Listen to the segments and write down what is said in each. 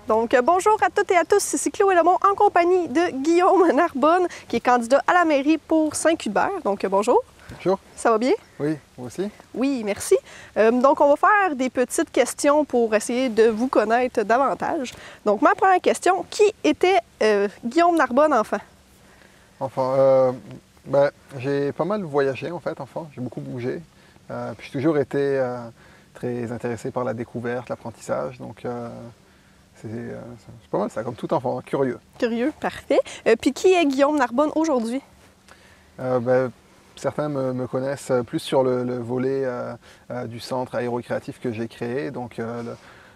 Donc, bonjour à toutes et à tous, ici Chloé Lemont en compagnie de Guillaume Narbonne, qui est candidat à la mairie pour Saint-Cuthbert. Donc, bonjour. Bonjour. Ça va bien? Oui, vous aussi? Oui, merci. Donc, on va faire des petites questions pour essayer de vous connaître davantage. Donc, ma première question, qui était Guillaume Narbonne enfant? Enfin, j'ai pas mal voyagé en fait, enfant. J'ai beaucoup bougé. Puis j'ai toujours été très intéressé par la découverte, l'apprentissage. Donc, c'est pas mal ça, comme tout enfant, curieux. Curieux, parfait. Puis, qui est Guillaume Narbonne aujourd'hui? Certains me connaissent plus sur le volet du centre aéro-récréatif que j'ai créé. Donc,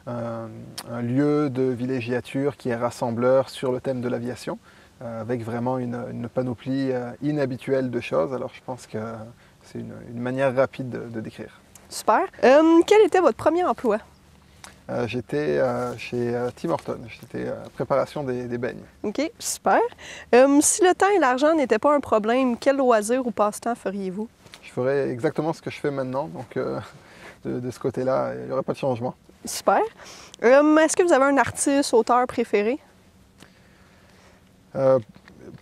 un lieu de villégiature qui est rassembleur sur le thème de l'aviation, avec vraiment une panoplie inhabituelle de choses. Alors je pense que c'est une manière rapide de décrire. Super. Quel était votre premier emploi? J'étais chez Tim Hortons, j'étais préparation des beignes. OK, super. Si le temps et l'argent n'étaient pas un problème, quel loisir ou passe-temps feriez-vous? Je ferais exactement ce que je fais maintenant, donc de ce côté-là, il n'y aurait pas de changement. Super. Est-ce que vous avez un artiste, auteur préféré?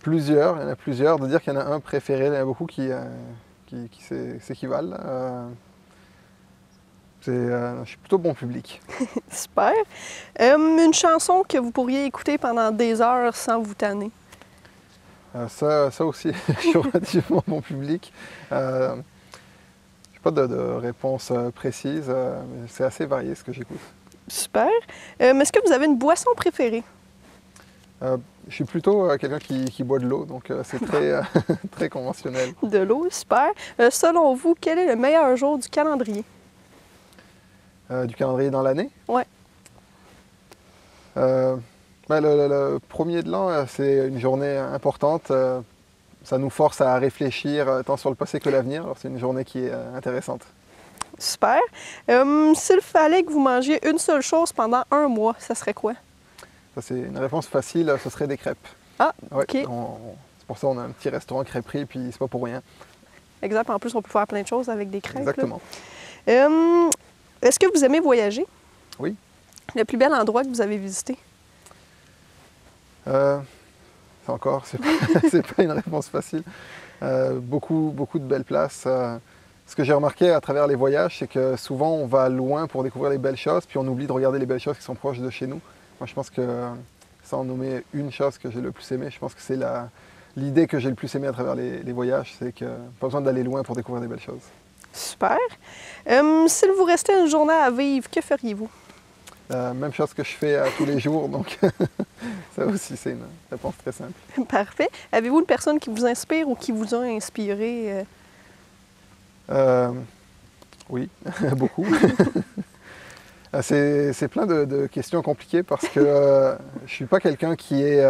Plusieurs, il y en a plusieurs. De dire qu'il y en a un préféré, il y en a beaucoup qui s'équivalent. Je suis plutôt bon public. Super. Une chanson que vous pourriez écouter pendant des heures sans vous tanner? Ça aussi, je suis relativement bon public. Je n'ai pas de réponse précise, mais c'est assez varié ce que j'écoute. Super. Est-ce que vous avez une boisson préférée? Je suis plutôt quelqu'un qui boit de l'eau, donc c'est très, très conventionnel. De l'eau, super. Selon vous, quel est le meilleur jour du calendrier? Du calendrier dans l'année? Oui. Le premier de l'an, c'est une journée importante. Ça nous force à réfléchir tant sur le passé que l'avenir. Alors c'est une journée qui est intéressante. Super. S'il fallait que vous mangiez une seule chose pendant un mois, ça serait quoi? Ça, c'est une réponse facile, ce serait des crêpes. Ah, ouais, OK. C'est pour ça qu'on a un petit restaurant crêperie, puis c'est pas pour rien. Exact. En plus, on peut faire plein de choses avec des crêpes. Exactement. Est-ce que vous aimez voyager? Oui. Le plus bel endroit que vous avez visité? C'est pas une réponse facile. Beaucoup de belles places. Ce que j'ai remarqué à travers les voyages, c'est que souvent on va loin pour découvrir les belles choses, puis on oublie de regarder les belles choses qui sont proches de chez nous. Moi, je pense que, sans nommer une chose que j'ai le plus aimée, je pense que c'est l'idée que j'ai le plus aimée à travers les voyages, c'est que pas besoin d'aller loin pour découvrir des belles choses. Super. S'il vous restait une journée à vivre, que feriez-vous? Même chose que je fais tous les jours, donc ça aussi c'est une réponse très simple. Parfait. Avez-vous une personne qui vous inspire ou qui vous a inspiré? Oui, beaucoup. C'est plein de questions compliquées parce que je ne suis pas quelqu'un qui est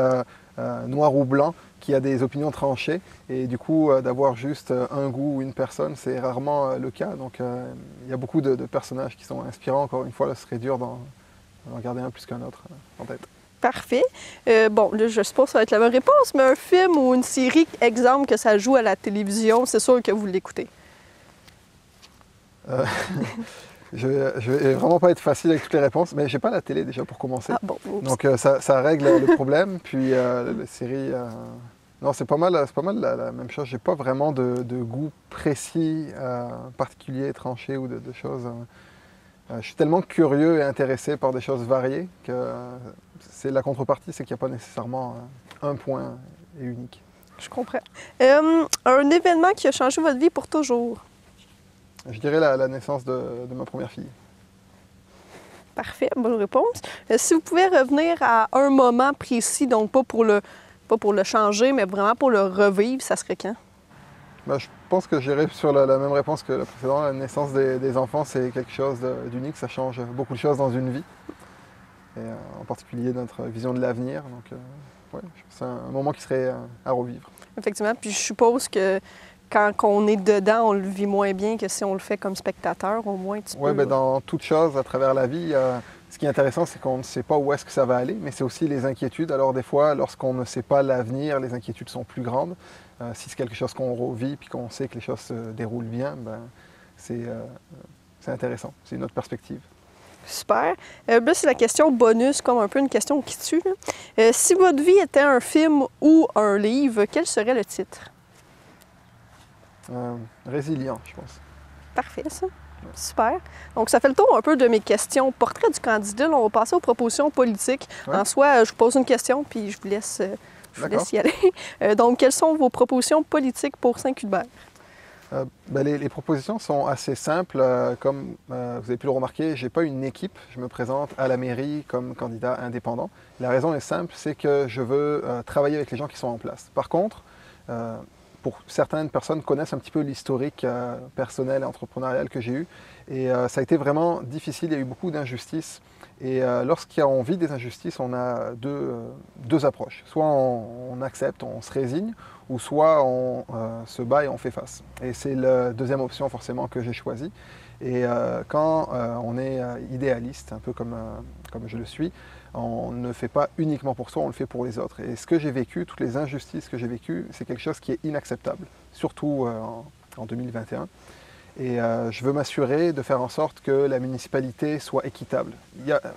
noir ou blanc, qui a des opinions tranchées. Et du coup, d'avoir juste un goût ou une personne, c'est rarement le cas. Donc il y a beaucoup de personnages qui sont inspirants. Encore une fois, là, ce serait dur d'en garder un plus qu'un autre en tête. Parfait. Bon, là, je suppose que ça va être la bonne réponse, mais un film ou une série, exemple, que ça joue à la télévision, c'est sûr que vous l'écoutez. Je vais vraiment pas être facile avec toutes les réponses, mais j'ai pas la télé déjà pour commencer. Ah bon, donc ça règle le problème. Puis les séries, non, c'est pas mal la même chose. J'ai pas vraiment de goût précis, particulier, tranché ou de choses. Je suis tellement curieux et intéressé par des choses variées que c'est la contrepartie, c'est qu'il n'y a pas nécessairement un point et unique. Je comprends. Un événement qui a changé votre vie pour toujours? Je dirais la naissance de ma première fille. Parfait, bonne réponse. Si vous pouvez revenir à un moment précis, donc pas pour le changer, mais vraiment pour le revivre, ça serait quand? Je pense que j'irai sur la même réponse que la précédente. La naissance des enfants, c'est quelque chose d'unique. Ça change beaucoup de choses dans une vie. Et en particulier notre vision de l'avenir. Donc, ouais, c'est un moment qui serait à revivre. Effectivement. Puis je suppose que quand on est dedans, on le vit moins bien que si on le fait comme spectateur, au moins tu peux... Oui, dans toute chose à travers la vie, ce qui est intéressant, c'est qu'on ne sait pas où est-ce que ça va aller, mais c'est aussi les inquiétudes. Alors des fois, lorsqu'on ne sait pas l'avenir, les inquiétudes sont plus grandes. Si c'est quelque chose qu'on revit puis qu'on sait que les choses se déroulent bien, c'est intéressant. C'est une autre perspective. Super. Là, c'est la question bonus, comme un peu une question qui tue. Là. Si votre vie était un film ou un livre, quel serait le titre? Résilient, je pense. Parfait, ça. Super. Donc, ça fait le tour un peu de mes questions. Portrait du candidat, là, on va passer aux propositions politiques. Ouais. En soi, je vous pose une question, puis je vous laisse y aller. Donc, quelles sont vos propositions politiques pour Saint-Cuthbert? Les propositions sont assez simples. Comme vous avez pu le remarquer, je n'ai pas une équipe. Je me présente à la mairie comme candidat indépendant. La raison est simple, c'est que je veux travailler avec les gens qui sont en place. Par contre, pour certaines personnes connaissent un petit peu l'historique personnel et entrepreneurial que j'ai eu. Et ça a été vraiment difficile, il y a eu beaucoup d'injustices. Et lorsqu'on vit des injustices, on a deux approches. Soit on accepte, on se résigne, ou soit on se bat et on fait face. Et c'est la deuxième option forcément que j'ai choisie. Et quand on est idéaliste, un peu comme je le suis, on ne fait pas uniquement pour soi, on le fait pour les autres. Et ce que j'ai vécu, toutes les injustices que j'ai vécues, c'est quelque chose qui est inacceptable, surtout en 2021. Et je veux m'assurer de faire en sorte que la municipalité soit équitable.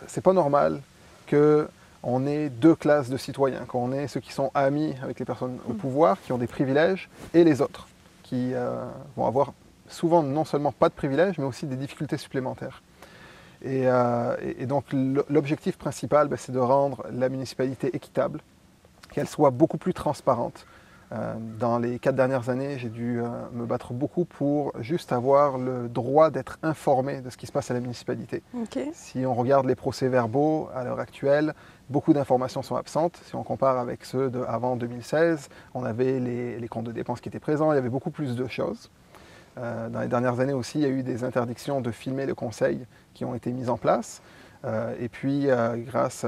C'est pas normal qu'on ait deux classes de citoyens, qu'on ait ceux qui sont amis avec les personnes au pouvoir, qui ont des privilèges, et les autres, qui vont avoir souvent non seulement pas de privilèges, mais aussi des difficultés supplémentaires. Et donc l'objectif principal, c'est de rendre la municipalité équitable, qu'elle soit beaucoup plus transparente. Dans les 4 dernières années, j'ai dû me battre beaucoup pour juste avoir le droit d'être informé de ce qui se passe à la municipalité. Okay. Si on regarde les procès-verbaux à l'heure actuelle, beaucoup d'informations sont absentes. Si on compare avec ceux d'avant 2016, on avait les comptes de dépenses qui étaient présents, il y avait beaucoup plus de choses. Dans les dernières années aussi, il y a eu des interdictions de filmer le conseil qui ont été mises en place. Et puis, grâce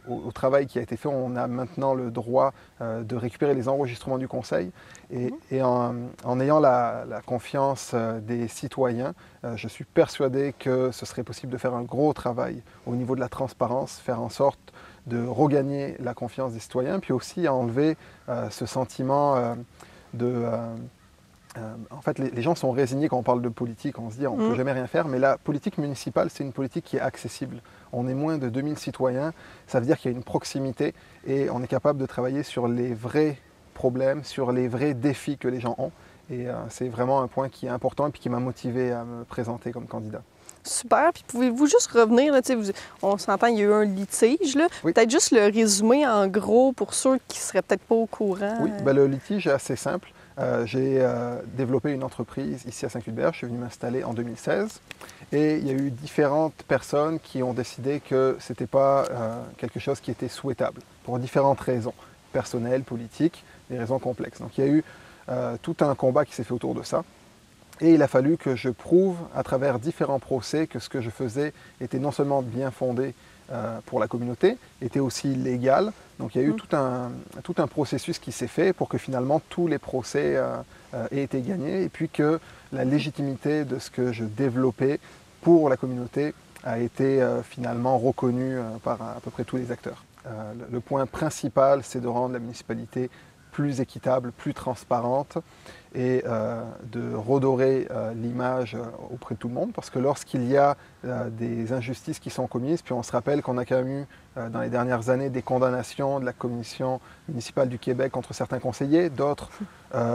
au travail qui a été fait, on a maintenant le droit de récupérer les enregistrements du conseil. Et en ayant la confiance des citoyens, je suis persuadé que ce serait possible de faire un gros travail au niveau de la transparence, faire en sorte de regagner la confiance des citoyens, puis aussi enlever ce sentiment en fait, les gens sont résignés quand on parle de politique, on se dit on ne peut jamais rien faire, mais la politique municipale, c'est une politique qui est accessible. On est moins de 2000 citoyens, ça veut dire qu'il y a une proximité et on est capable de travailler sur les vrais problèmes, sur les vrais défis que les gens ont. Et c'est vraiment un point qui est important et puis qui m'a motivé à me présenter comme candidat. Super. Puis pouvez-vous juste revenir, là, on s'entend, il y a eu un litige, là. Oui. Peut-être juste le résumer en gros pour ceux qui ne seraient peut-être pas au courant. Oui, le litige est assez simple. J'ai développé une entreprise ici à Saint-Cuthbert, je suis venu m'installer en 2016 et il y a eu différentes personnes qui ont décidé que ce n'était pas quelque chose qui était souhaitable pour différentes raisons, personnelles, politiques, des raisons complexes. Donc il y a eu tout un combat qui s'est fait autour de ça et il a fallu que je prouve à travers différents procès que ce que je faisais était non seulement bien fondé pour la communauté, était aussi légal. Donc il y a eu tout un processus qui s'est fait pour que finalement tous les procès aient été gagnés et puis que la légitimité de ce que je développais pour la communauté a été finalement reconnue par à peu près tous les acteurs. Le point principal, c'est de rendre la municipalité plus équitable, plus transparente et de redorer l'image auprès de tout le monde parce que lorsqu'il y a des injustices qui sont commises, puis on se rappelle qu'on a quand même eu dans les dernières années des condamnations de la Commission municipale du Québec contre certains conseillers, d'autres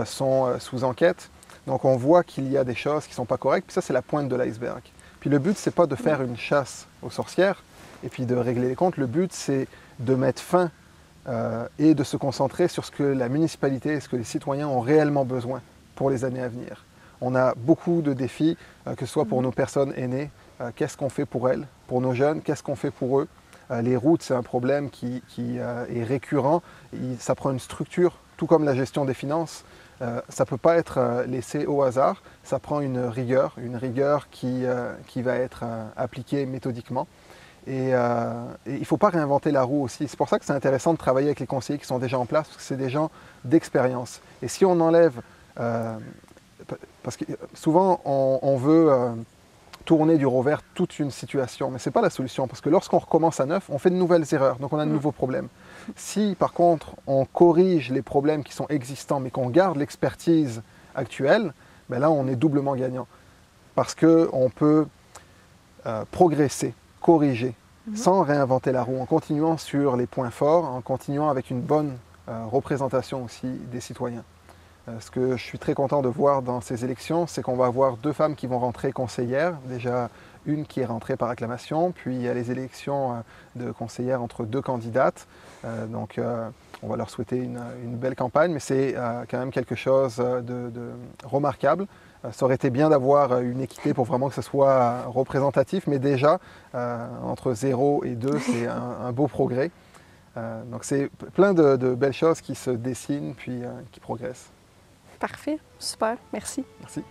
sont sous enquête, donc on voit qu'il y a des choses qui ne sont pas correctes, puis ça c'est la pointe de l'iceberg. Puis le but, c'est pas de faire une chasse aux sorcières et puis de régler les comptes, le but c'est de mettre fin et de se concentrer sur ce que la municipalité et ce que les citoyens ont réellement besoin pour les années à venir. On a beaucoup de défis, que ce soit pour nos personnes aînées, qu'est-ce qu'on fait pour elles, pour nos jeunes, qu'est-ce qu'on fait pour eux. Les routes, c'est un problème qui est récurrent, ça prend une structure, tout comme la gestion des finances. Ça ne peut pas être laissé au hasard, ça prend une rigueur qui va être appliquée méthodiquement. Et il ne faut pas réinventer la roue aussi. C'est pour ça que c'est intéressant de travailler avec les conseillers qui sont déjà en place, parce que c'est des gens d'expérience. Et si on enlève, parce que souvent on veut tourner du revers toute une situation, mais ce n'est pas la solution, parce que lorsqu'on recommence à neuf, on fait de nouvelles erreurs, donc on a de nouveaux problèmes. Si par contre on corrige les problèmes qui sont existants, mais qu'on garde l'expertise actuelle, ben là on est doublement gagnant, parce qu'on peut progresser corriger, sans réinventer la roue, en continuant sur les points forts, en continuant avec une bonne représentation aussi des citoyens. Ce que je suis très content de voir dans ces élections, c'est qu'on va avoir 2 femmes qui vont rentrer conseillères. Déjà, une qui est rentrée par acclamation, puis il y a les élections de conseillères entre 2 candidates. Donc on va leur souhaiter une belle campagne, mais c'est quand même quelque chose de remarquable. Ça aurait été bien d'avoir une équité pour vraiment que ce soit représentatif, mais déjà, entre 0 et 2, c'est un beau progrès. Donc c'est plein de belles choses qui se dessinent, puis qui progressent. Parfait, super, merci. Merci.